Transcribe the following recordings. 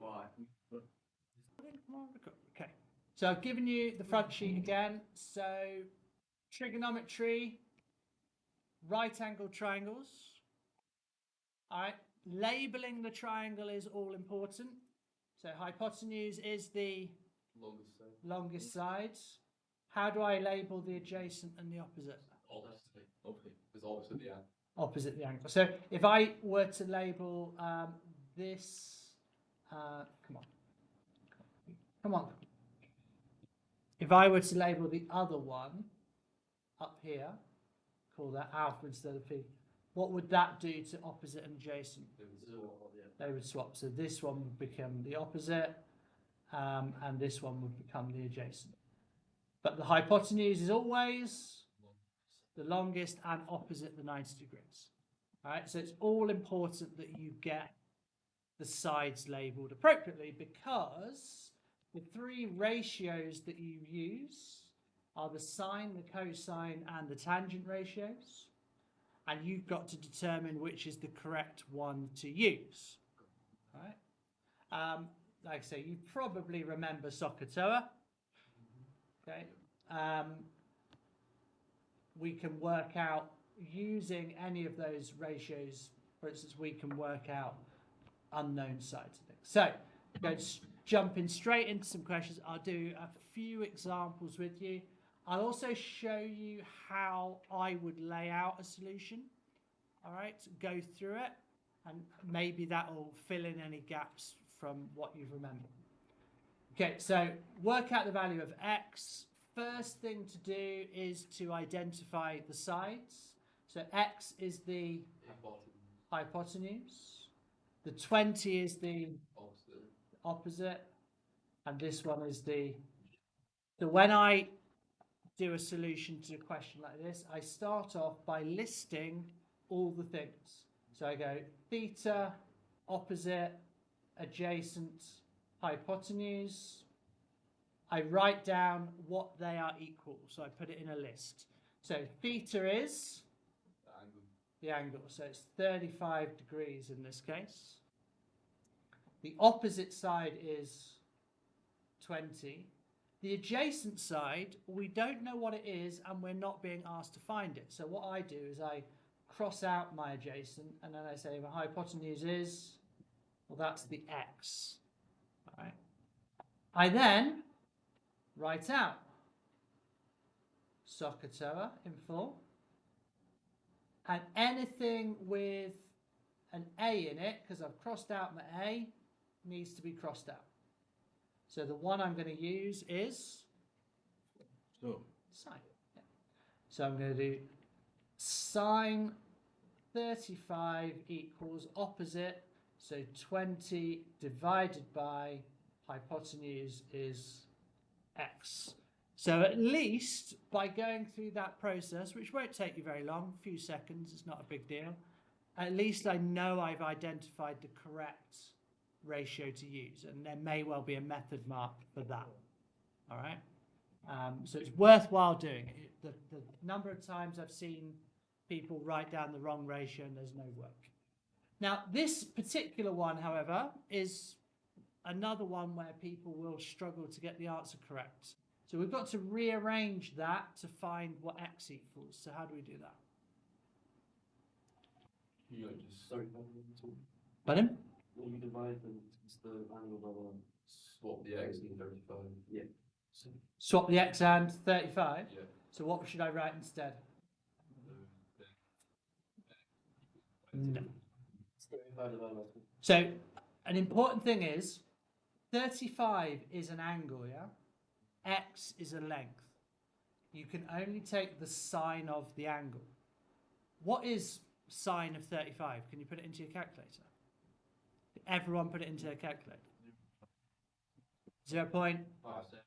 Why? Okay, so I've given you the front sheet again. So trigonometry, right angle triangles. All right, labeling the triangle is all important. So hypotenuse is the longest side. How do I label the adjacent and the opposite? Opposite the angle. Opposite the angle. So if I were to label this, come on. If I were to label the other one up here, call that alpha instead of p, what would that do to opposite and adjacent? They would swap. So this one would become the opposite, and this one would become the adjacent. But the hypotenuse is always the longest and opposite the 90 degrees. All right, so it's all important that you get the sides labelled appropriately, because the three ratios that you use are the sine, the cosine, and the tangent ratios. And you've got to determine which is the correct one to use. All right. Like I say, you probably remember SOHCAHTOA. Okay. We can work out using any of those ratios. For instance, we can work out unknown sides of things. So, go jumping straight into some questions. I'll do a few examples with you. I'll also show you how I would lay out a solution. All right, go through it, and maybe that will fill in any gaps from what you've remembered. Okay, so work out the value of x. First thing to do is to identify the sides. So x is the hypotenuse. The 20 is the opposite. And this one is the... So when I do a solution to a question like this, I start off by listing all the things. So I go theta, opposite, adjacent, hypotenuse. I write down what they are equal, so I put it in a list. So theta is the angle, so it's 35 degrees in this case. The opposite side is 20. The adjacent side, we don't know what it is, and we're not being asked to find it. So what I do is I cross out my adjacent, and then I say my hypotenuse is, well, that's the x. All right. I then write out SOHCAHTOA in full, and anything with an A in it, because I've crossed out my A, needs to be crossed out. So the one I'm going to use is sine. Yeah. So I'm going to do sine 35 equals opposite, so 20 divided by hypotenuse is x. So at least by going through that process, which won't take you very long, a few seconds, it's not a big deal, at least I know I've identified the correct ratio to use, and there may well be a method mark for that. All right. So it's worthwhile doing it. The number of times I've seen people write down the wrong ratio and there's no work. Now, this particular one, however, is another one where people will struggle to get the answer correct. So we've got to rearrange that to find what x equals. So how do we do that? Pardon? When you divide the angle by one, swap the x and 35. Yeah. Swap the x and 35? Yeah. So what should I write instead? No. So an important thing is 35 is an angle, yeah? X is a length. You can only take the sine of the angle. What is sine of 35? Can you put it into your calculator? Everyone put it into a calculator. 0.5.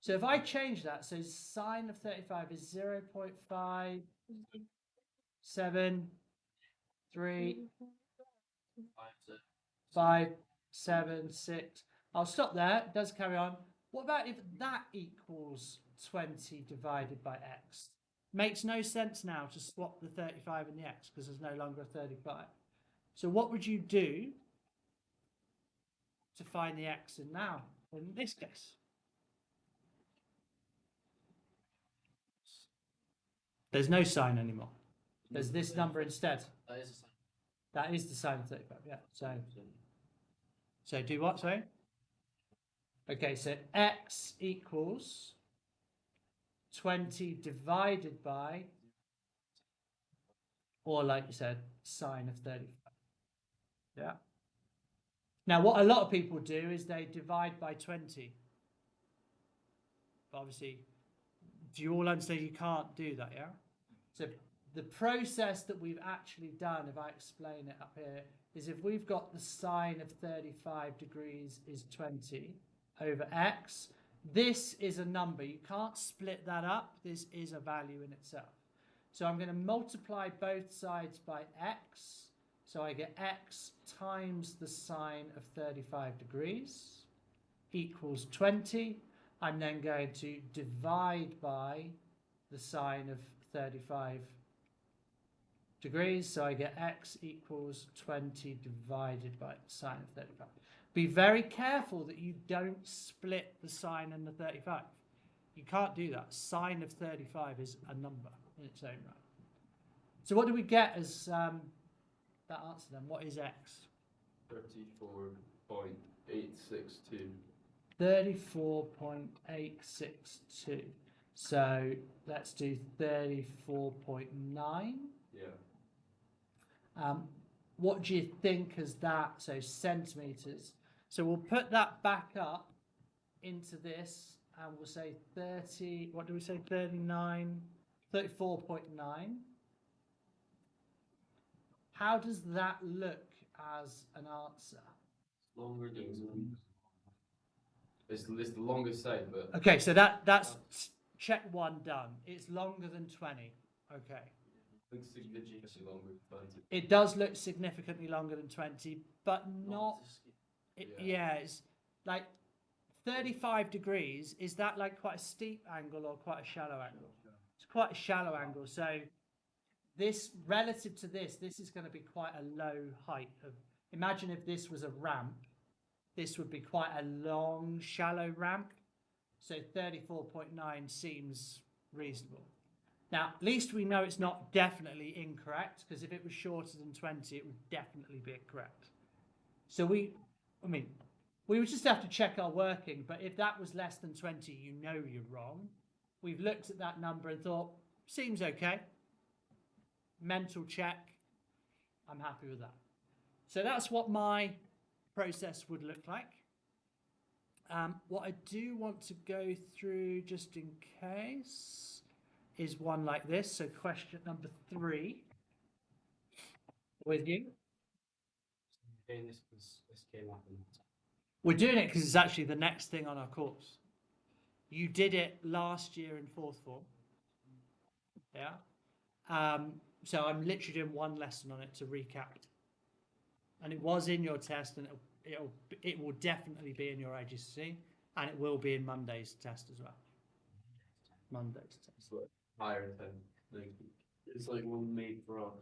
So if I change that, so sine of 35 is 0.5735776. I'll stop there. It does carry on. What about if that equals 20 divided by x? Makes no sense now to swap the 35 and the x because there's no longer a 35. So what would you do to find the x in now, in this case? There's no sign anymore. There's this number instead. That is a sign. That is the sine of 35, yeah. So do what, sorry? Okay, so x equals 20 divided by, or like you said, sine of 35. Yeah. Now, what a lot of people do is they divide by 20. But obviously, do you all understand you can't do that, yeah? So the process that we've actually done, if I explain it up here, is if we've got the sine of 35 degrees is 20 over x, this is a number. You can't split that up. This is a value in itself. So I'm going to multiply both sides by x. So I get x times the sine of 35 degrees equals 20. I'm then going to divide by the sine of 35 degrees. So I get x equals 20 divided by the sine of 35. Be very careful that you don't split the sine and the 35. You can't do that. Sine of 35 is a number in its own right. So what do we get as that answer then? What is x? 34.862. 34.862. So let's do 34.9. Yeah. What do you think is that? So centimeters. So we'll put that back up into this and we'll say 30, what do we say? 34.9. How does that look as an answer? Longer than it's the longest side, but Okay, so that's check one done. It's longer than 20. Okay. looks significantly longer than 20. It does look significantly longer than 20, but not. Yeah, it's like 35 degrees. Is that like quite a steep angle or quite a shallow angle? It's quite a shallow angle. So this, relative to this is going to be quite a low height. Imagine if this was a ramp. This would be quite a long, shallow ramp. So 34.9 seems reasonable. Now, at least we know it's not definitely incorrect, because if it was shorter than 20, it would definitely be correct. So we would just have to check our working, but if that was less than 20, you know you're wrong. We've looked at that number and thought, seems okay. Mental check. I'm happy with that. So that's what my process would look like. What I do want to go through, just in case, is one like this. So question number 3 with you. Again, this came up. We're doing it because it's actually the next thing on our course. You did it last year in 4th form. Yeah. So I'm literally doing one lesson on it to recap. And it was in your test, and it will definitely be in your IGCSE, and it will be in Monday's test as well. Monday's test. It's like higher than it's like one made for us.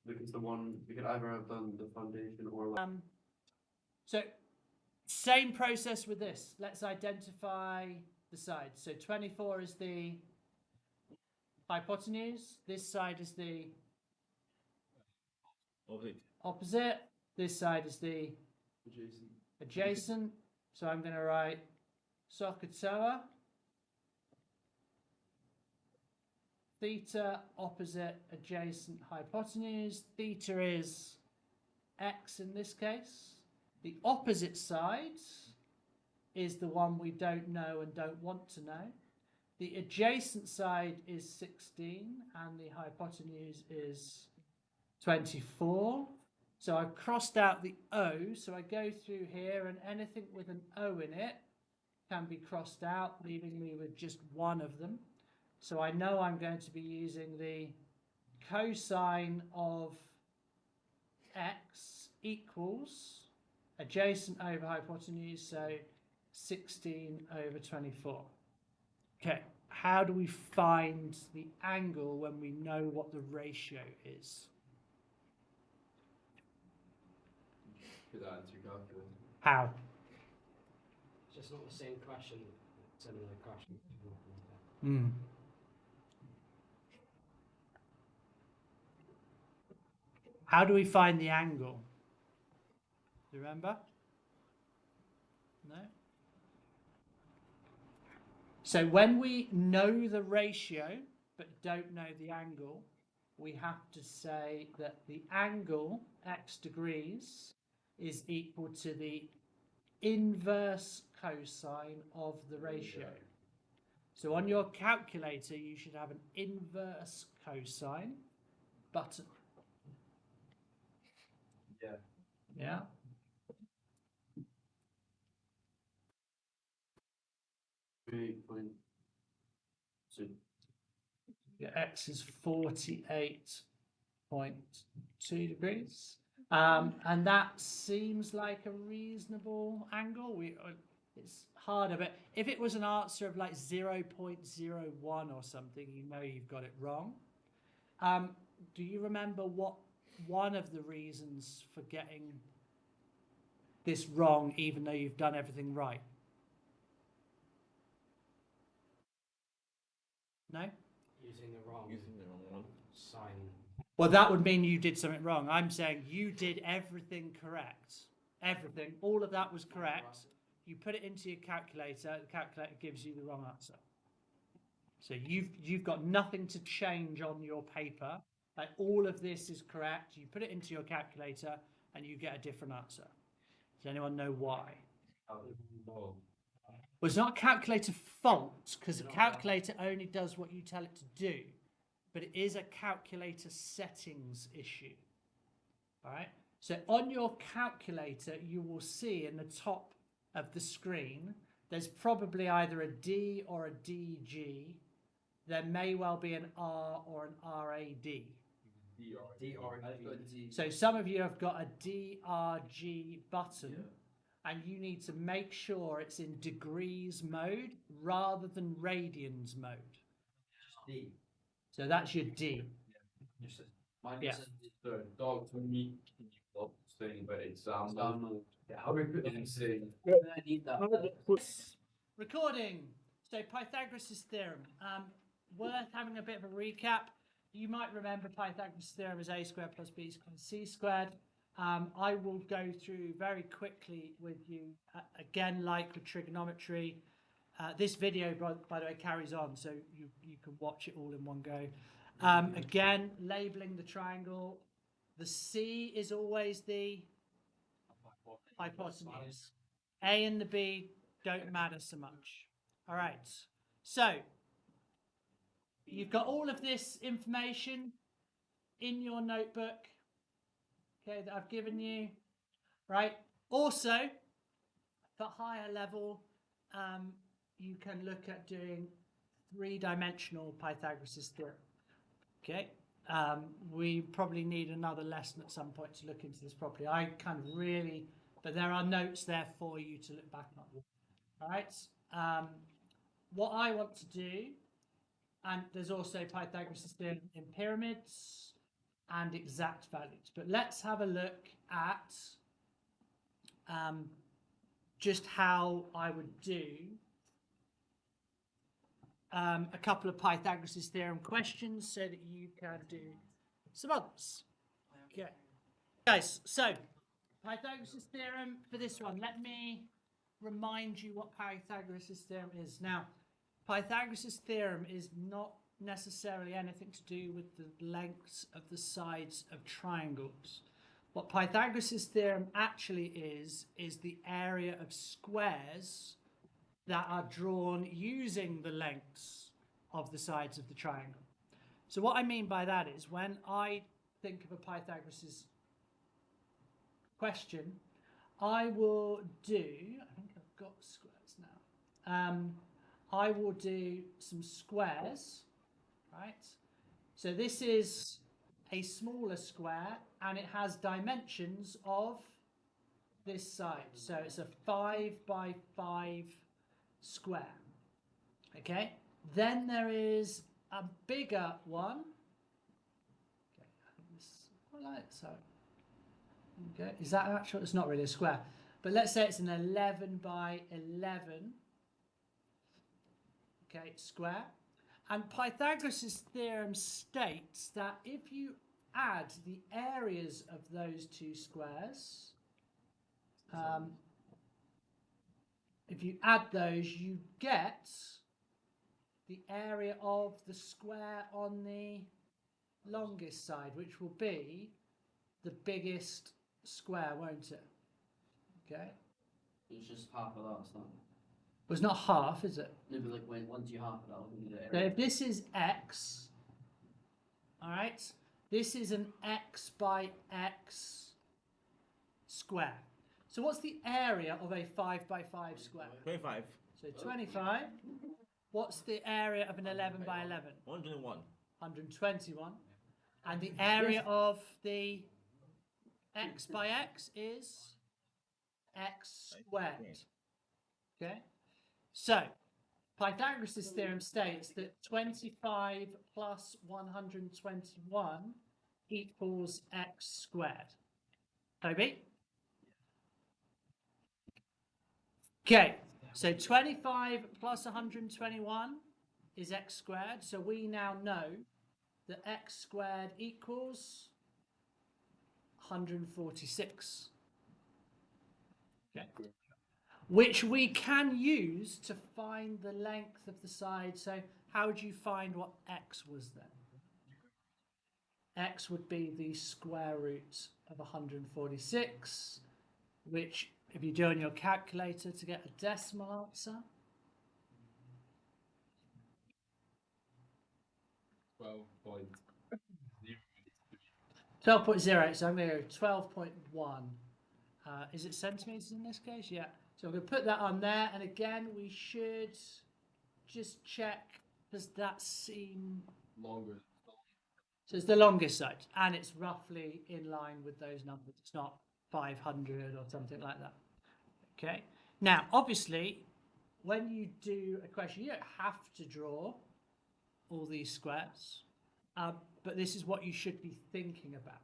Like it's the one we could either have done the foundation or like so same process with this. Let's identify the sides. So 24 is the hypotenuse. This side is the opposite. This side is the adjacent. So I'm going to write SOHCAHTOA. Theta, opposite, adjacent, hypotenuse. Theta is x in this case. The opposite side is the one we don't know and don't want to know. The adjacent side is 16 and the hypotenuse is 24. So I've crossed out the O, so I go through here and anything with an O in it can be crossed out, leaving me with just one of them. So I know I'm going to be using the cosine of x equals adjacent over hypotenuse, so 16 over 24. Okay, how do we find the angle when we know what the ratio is? Put that into your calculator. How? Just not the same question, similar question. Hmm. How do we find the angle? Do you remember? No? So when we know the ratio but don't know the angle, we have to say that the angle, x degrees, is equal to the inverse cosine of the ratio. So on your calculator, you should have an inverse cosine button. Yeah. Yeah. Point. So Your x is 48.2 degrees. And that seems like a reasonable angle. It's harder, but if it was an answer of like 0.01 or something, you know you've got it wrong. Do you remember what one of the reasons for getting this wrong, even though you've done everything right? No? Using the wrong sign. Well, that would mean you did something wrong. I'm saying you did everything correct. Everything. All of that was correct. You put it into your calculator. The calculator gives you the wrong answer. So you've got nothing to change on your paper. Like all of this is correct. You put it into your calculator and you get a different answer. Does anyone know why? Well, it's not a calculator fault because a calculator only does what you tell it to do, but it is a calculator settings issue. All right. So on your calculator, you will see in the top of the screen, there's probably either a D or a DG. There may well be an R or an RAD. So some of you have got a DRG button, and you need to make sure it's in degrees mode rather than radians mode. D. So that's your D. Yeah. The dog to me thing, but it's download. Yeah, how we put it in saying. I need that. Recording. So Pythagoras' theorem. Worth having a bit of a recap. You might remember Pythagoras' theorem is a squared plus b equals c squared. I will go through very quickly with you, again, like with trigonometry. This video, by the way, carries on, so you can watch it all in one go. Again, labelling the triangle. The C is always the hypotenuse. A and the B don't matter so much. All right. So, you've got all of this information in your notebook, okay, that I've given you, right? Also, for higher level, you can look at doing three-dimensional Pythagoras' theorem, okay? We probably need another lesson at some point to look into this properly. I kind of really, but there are notes there for you to look back on. All right. What I want to do, and there's also Pythagoras' theorem in pyramids and exact values. But let's have a look at just how I would do a couple of Pythagoras' theorem questions so that you can do some others. Okay. Guys, so Pythagoras' theorem for this one. Let me remind you what Pythagoras' theorem is. Now, Pythagoras' theorem is not necessarily anything to do with the lengths of the sides of triangles. What Pythagoras' theorem actually is the area of squares that are drawn using the lengths of the sides of the triangle. So what I mean by that is when I think of a Pythagoras' question, I will do, I think I've got squares now. I will do some squares, right? So this is a smaller square and it has dimensions of this side. So it's a 5 by 5 square. Okay, then there is a bigger one. Okay, I think this, I like it. So, okay, is that actual? It's not really a square, but But let's say it's an 11 by 11, okay, square. And Pythagoras' theorem states that if you add the areas of those two squares, if you add those, you get the area of the square on the longest side, which will be the biggest square, won't it? Okay. It's just half of that, so. Well, it's not half, is it? No, but like once you half it out, you get So if this is x, all right, this is an x by x square. So what's the area of a 5 by 5 square? 25. So 25. What's the area of an 11 by 11? 101. 121. And the area of the x by x is x squared. Okay? So, Pythagoras' theorem states that 25 plus 121 equals x squared. Toby? Okay, so 25 plus 121 is x squared. So we now know that x squared equals 146. Okay. Which we can use to find the length of the side. So how would you find what x was then? X would be the square root of 146, which if you do on your calculator to get a decimal answer, 12.08, so I'm going to go 12.1. Is it centimetres in this case? Yeah. So I'm going to put that on there, and again, we should just check, does that seem Longer. So it's the longest side, and it's roughly in line with those numbers. It's not 500 or something like that. Okay. Now, obviously, when you do a question, you don't have to draw all these squares, but this is what you should be thinking about.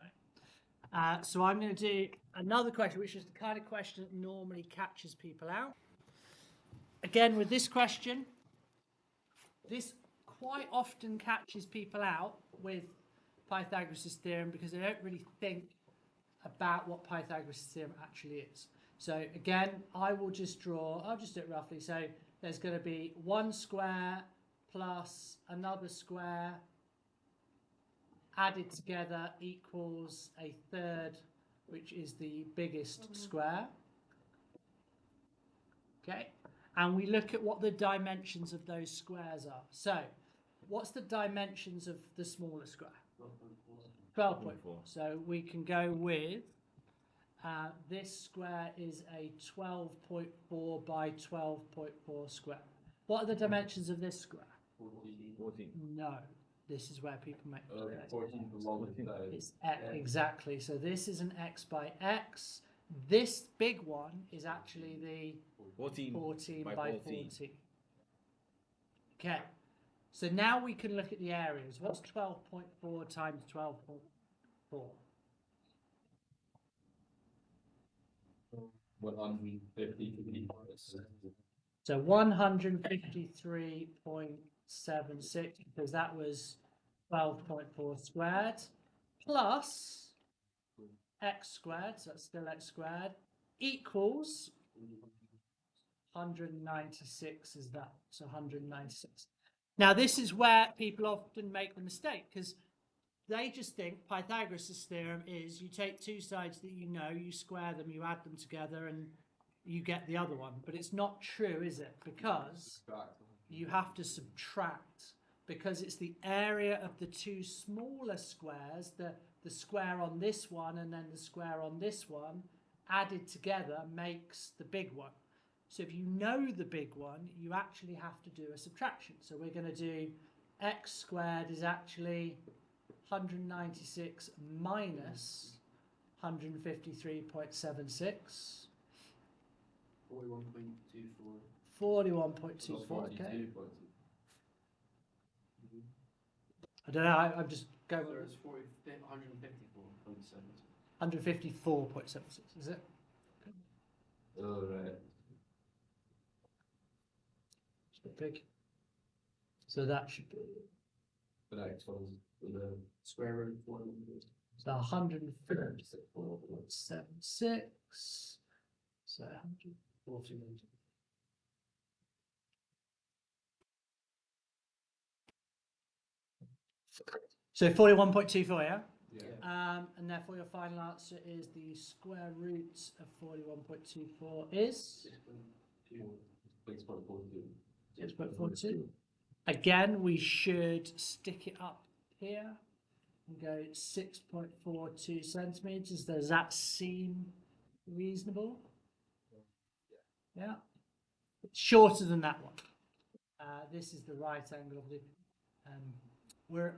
Right? So I'm going to do another question, which is the kind of question that normally catches people out. Again, with this question, this quite often catches people out with Pythagoras' theorem because they don't really think about what Pythagoras' theorem actually is. So again, I'll just do it roughly. So there's going to be one square plus another square added together equals a third, which is the biggest square. Okay, and we look at what the dimensions of those squares are. So what's the dimensions of the smaller square? 12.4. So we can go with this square is a 12.4 by 12.4 square. What are the dimensions of this square? 14. No, this is where people make mistakes. 14 for longest side. It's x, exactly. So this is an x by x. This big one is actually the 14 by 14. Okay. So now we can look at the areas. What's 12.4 times 12.4? 150. So 153.76, because that was 12.4 squared, plus x squared, so that's still x squared, equals 196 is that, so 196. Now this is where people often make the mistake, because they just think Pythagoras' theorem is you take two sides that you know, you square them, you add them together, and you get the other one. But it's not true, is it? Because you have to subtract, because it's the area of the two smaller squares, the square on this one and then the square on this one, added together makes the big one. So if you know the big one, you actually have to do a subtraction. So we're going to do x squared is actually 196 minus 153.76. 41.24. 41.24, okay. I don't know, I'm just going So with it's 154.7. 154.76, is it? Oh, right. So big. So that should be The next one's the square root of 1. so 154.76. So 140. So 41.24, yeah? Yeah. And therefore your final answer is the square root of 41.24 is 6.42. 6.42. Again, we should stick it up here and go 6.42 centimeters. Does that seem reasonable? Yeah. It's shorter than that one. This is the right angle of the. We're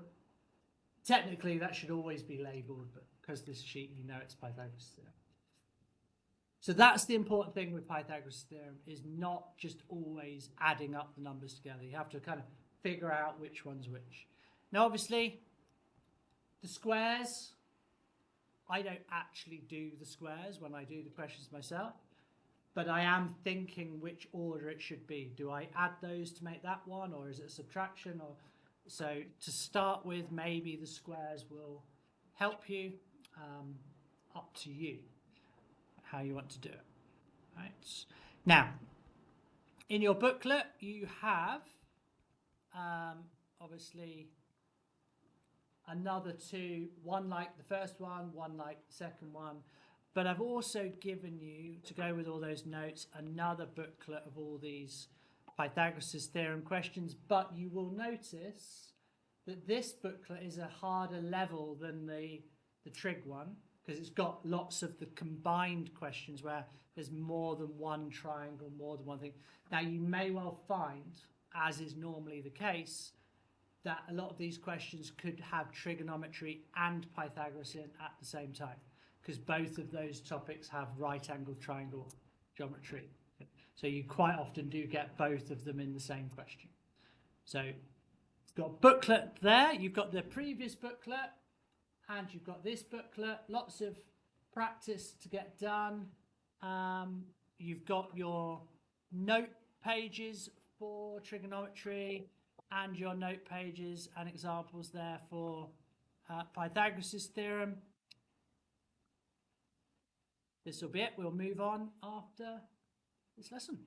technically that should always be labelled, but because this sheet, you know, it's Pythagoras theorem. So that's the important thing with Pythagoras theorem, is not just always adding up the numbers together. You have to kind of figure out which one's which. Now, obviously, the squares, I don't actually do the squares when I do the questions myself, but I am thinking which order it should be. Do I add those to make that one, or is it a subtraction? Or so to start with, maybe the squares will help you. Up to you how you want to do it. Right. Now, in your booklet, you have obviously another two, one like the first one like the second one, but I've also given you, to go with all those notes, another booklet of all these Pythagoras theorem questions, but you will notice that this booklet is a harder level than the trig one, because it's got lots of the combined questions where there's more than one triangle, more than one thing. Now, you may well find, as is normally the case, that a lot of these questions could have trigonometry and Pythagoras in at the same time, because both of those topics have right angle triangle geometry. So you quite often do get both of them in the same question. So you've got booklet there, you've got the previous booklet, and you've got this booklet, lots of practice to get done. You've got your note pages for trigonometry and your note pages and examples there for Pythagoras' theorem. This will be it. We'll move on after this lesson.